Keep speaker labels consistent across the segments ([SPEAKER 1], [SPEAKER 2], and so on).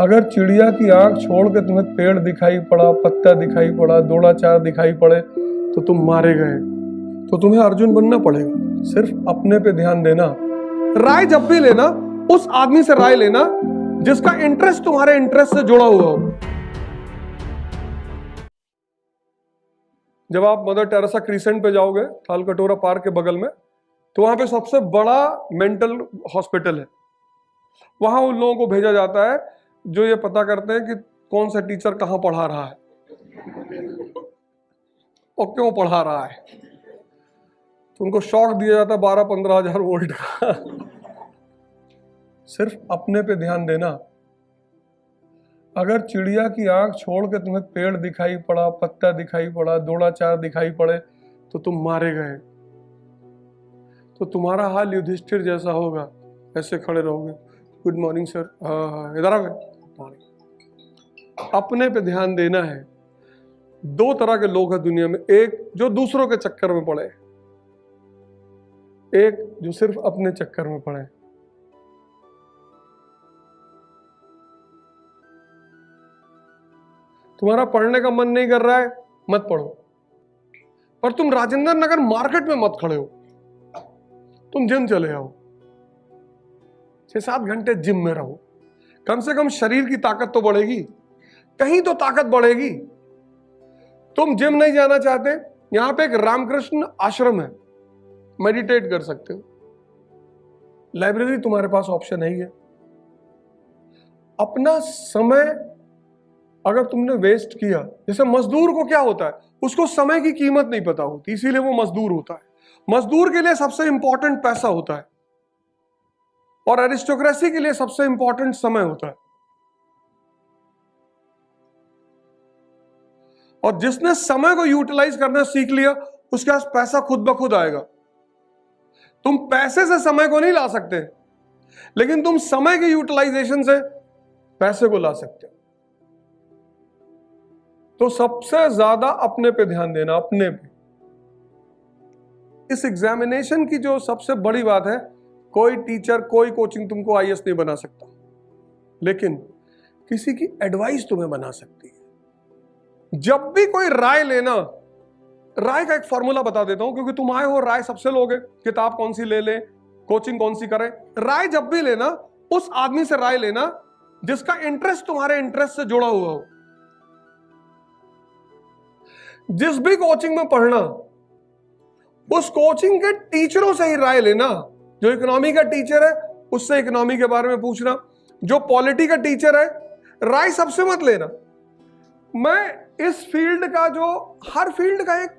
[SPEAKER 1] अगर चिड़िया की आंख छोड़ के तुम्हें पेड़ दिखाई पड़ा, पत्ता दिखाई पड़ा, द्रोणाचार्य दिखाई पड़े तो तुम मारे गए। तो तुम्हें अर्जुन बनना पड़ेगा। सिर्फ अपने पे ध्यान देना। राय जब भी लेना उस आदमी से राय लेना जिसका इंटरेस्ट तुम्हारे इंटरेस्ट से जुड़ा हुआ हो। जब आप मदर टेरेसा क्रीसेंट पे जाओगे, थालकटोरा पार्क के बगल में, तो वहां पे सबसे बड़ा मेंटल हॉस्पिटल है। वहां उन लोगों को भेजा जाता है जो ये पता करते हैं कि कौन सा टीचर कहां पढ़ा रहा है और क्यों पढ़ा रहा है। तो उनको शॉक दिया जाता है 12-15 हजार वोल्ट का। सिर्फ अपने पे ध्यान देना। अगर चिड़िया की आंख छोड़ के तुम्हें पेड़ दिखाई पड़ा, पत्ता दिखाई पड़ा, द्रोणाचार्य दिखाई पड़े तो तुम मारे गए। तो तुम्हारा हाल युधिष्ठिर जैसा होगा। ऐसे खड़े रहोगे, गुड मॉर्निंग सर, हाँ इधर आ गए। अपने पे ध्यान देना है। दो तरह के लोग हैं दुनिया में, एक जो दूसरों के चक्कर में पड़े, एक जो सिर्फ अपने चक्कर में पड़े। तुम्हारा पढ़ने का मन नहीं कर रहा है, मत पढ़ो। पर तुम राजेंद्र नगर मार्केट में मत खड़े हो, तुम जिम चले आओ, 6-7 घंटे जिम में रहो। कम से कम शरीर की ताकत तो बढ़ेगी, कहीं तो ताकत बढ़ेगी। तुम जिम नहीं जाना चाहते, यहां पे एक रामकृष्ण आश्रम है, मेडिटेट कर सकते हो। लाइब्रेरी तुम्हारे पास ऑप्शन है ही है। अपना समय अगर तुमने वेस्ट किया, जैसे मजदूर को क्या होता है, उसको समय की कीमत नहीं पता होती, इसीलिए वो मजदूर होता है। मजदूर के लिए सबसे इंपॉर्टेंट पैसा होता है और एरिस्टोक्रेसी के लिए सबसे इंपॉर्टेंट समय होता है। और जिसने समय को यूटिलाइज करना सीख लिया, उसके पास पैसा खुद ब खुद आएगा। तुम पैसे से समय को नहीं ला सकते, लेकिन तुम समय के यूटिलाइजेशन से पैसे को ला सकते हो। तो सबसे ज्यादा अपने पे ध्यान देना, अपने पे। इस एग्जामिनेशन की जो सबसे बड़ी बात है, कोई टीचर, कोई कोचिंग तुमको आईएएस नहीं बना सकता, लेकिन किसी की एडवाइस तुम्हें बना सकती है। जब भी कोई राय लेना, राय का एक फॉर्मूला बता देता हूं, क्योंकि तुम आए हो राय सबसे लोगे, किताब कौन सी ले लें, कोचिंग कौन सी करें। राय जब भी लेना उस आदमी से राय लेना जिसका इंटरेस्ट तुम्हारे इंटरेस्ट से जुड़ा हुआ हो। जिस भी कोचिंग में पढ़ना, उस कोचिंग के टीचरों से ही राय लेना। जो इकोनॉमी का टीचर है उससे इकोनॉमी के बारे में पूछना, जो पॉलिटी का टीचर है, राय सबसे मत लेना। मैं इस फील्ड का, जो हर फील्ड का एक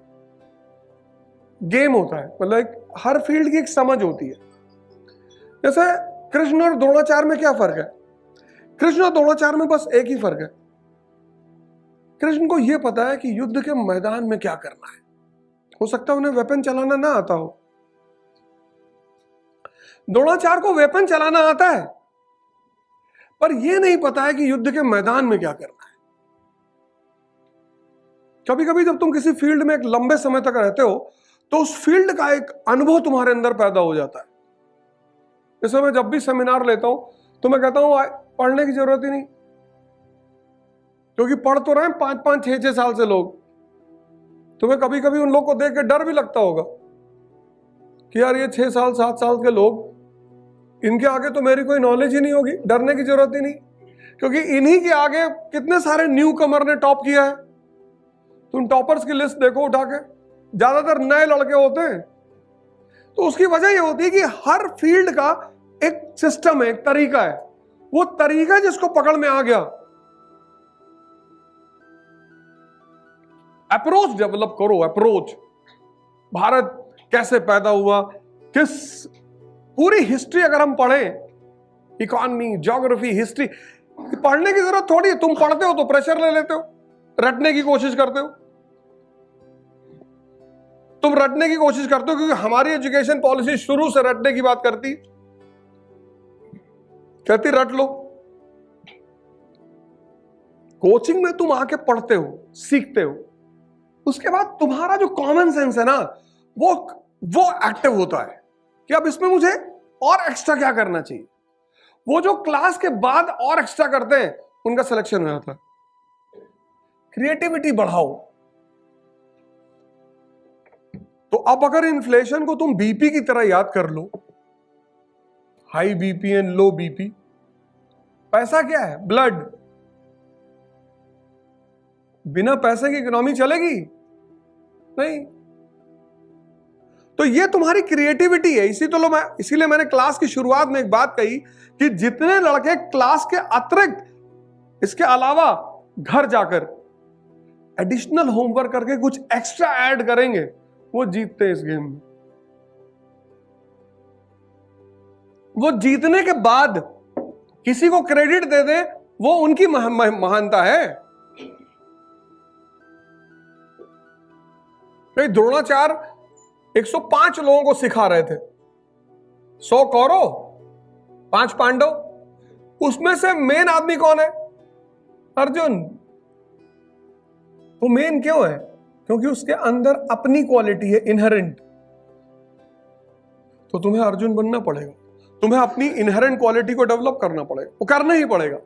[SPEAKER 1] गेम होता है, मतलब हर फील्ड की एक समझ होती है। जैसे कृष्ण और द्रोणाचार्य में क्या फर्क है? कृष्ण और द्रोणाचार्य में बस एक ही फर्क है, कृष्ण को यह पता है कि युद्ध के मैदान में क्या करना है। हो सकता है उन्हें वेपन चलाना ना आता हो, द्रोणाचार्य को वेपन चलाना आता है, पर यह नहीं पता है कि युद्ध के मैदान में क्या करना है। कभी कभी जब तुम किसी फील्ड में एक लंबे समय तक रहते हो, तो उस फील्ड का एक अनुभव तुम्हारे अंदर पैदा हो जाता है। जैसे मैं जब भी सेमिनार लेता हूं तो मैं कहता हूं पढ़ने की जरूरत ही नहीं, क्योंकि पढ़ तो रहे हैं 5-5, 6-6 साल से लोग। तुम्हें कभी कभी उन लोग को देख के डर भी लगता होगा कि यार ये 6 साल 7 साल के लोग, इनके आगे तो मेरी कोई नॉलेज ही नहीं होगी। डरने की जरूरत ही नहीं, क्योंकि इन्हीं के आगे कितने सारे न्यू कमर ने टॉप किया है। तुम टॉपर्स की लिस्ट देखो उठा के, ज्यादातर नए लड़के होते हैं। तो उसकी वजह यह होती है कि हर फील्ड का एक सिस्टम है, एक तरीका है। वो तरीका जिसको पकड़ में आ गया, अप्रोच डेवलप करो। अप्रोच, भारत कैसे पैदा हुआ, किस पूरी हिस्ट्री अगर हम पढ़ें, इकोनॉमी, ज्योग्राफी, हिस्ट्री, पढ़ने की जरूरत थोड़ी है। तुम पढ़ते हो तो प्रेशर ले लेते हो, रटने की कोशिश करते हो। तुम रटने की कोशिश करते हो क्योंकि हमारी एजुकेशन पॉलिसी शुरू से रटने की बात करती, कहती रट लो। कोचिंग में तुम आके पढ़ते हो, सीखते हो, उसके बाद तुम्हारा जो कॉमन सेंस है ना, वो एक्टिव होता है कि अब इसमें मुझे और एक्स्ट्रा क्या करना चाहिए। वो जो क्लास के बाद और एक्स्ट्रा करते हैं, उनका सिलेक्शन हो जाता है। क्रिएटिविटी बढ़ाओ। तो अब अगर इन्फ्लेशन को तुम बीपी की तरह याद कर लो, high BP and low BP, पैसा क्या है? ब्लड। बिना पैसे की इकोनॉमी चलेगी नहीं। तो ये तुम्हारी क्रिएटिविटी है। इसीलिए मैंने क्लास की शुरुआत में एक बात कही कि जितने लड़के क्लास के अतिरिक्त इसके अलावा घर जाकर एडिशनल होमवर्क करके कुछ एक्स्ट्रा ऐड करेंगे, वो जीतते हैं इस गेम में। वो जीतने के बाद किसी को क्रेडिट दे दे, वो उनकी महानता है। द्रोणाचार्य 105 लोगों को सिखा रहे थे, 100 कौरव 5 पांडव। उसमें से मेन आदमी कौन है? अर्जुन। वो मेन क्यों है? क्योंकि उसके अंदर अपनी क्वालिटी है, इनहेरेंट। तो तुम्हें अर्जुन बनना पड़ेगा, तुम्हें अपनी इनहेरेंट क्वालिटी को डेवलप करना पड़ेगा, वो करना ही पड़ेगा।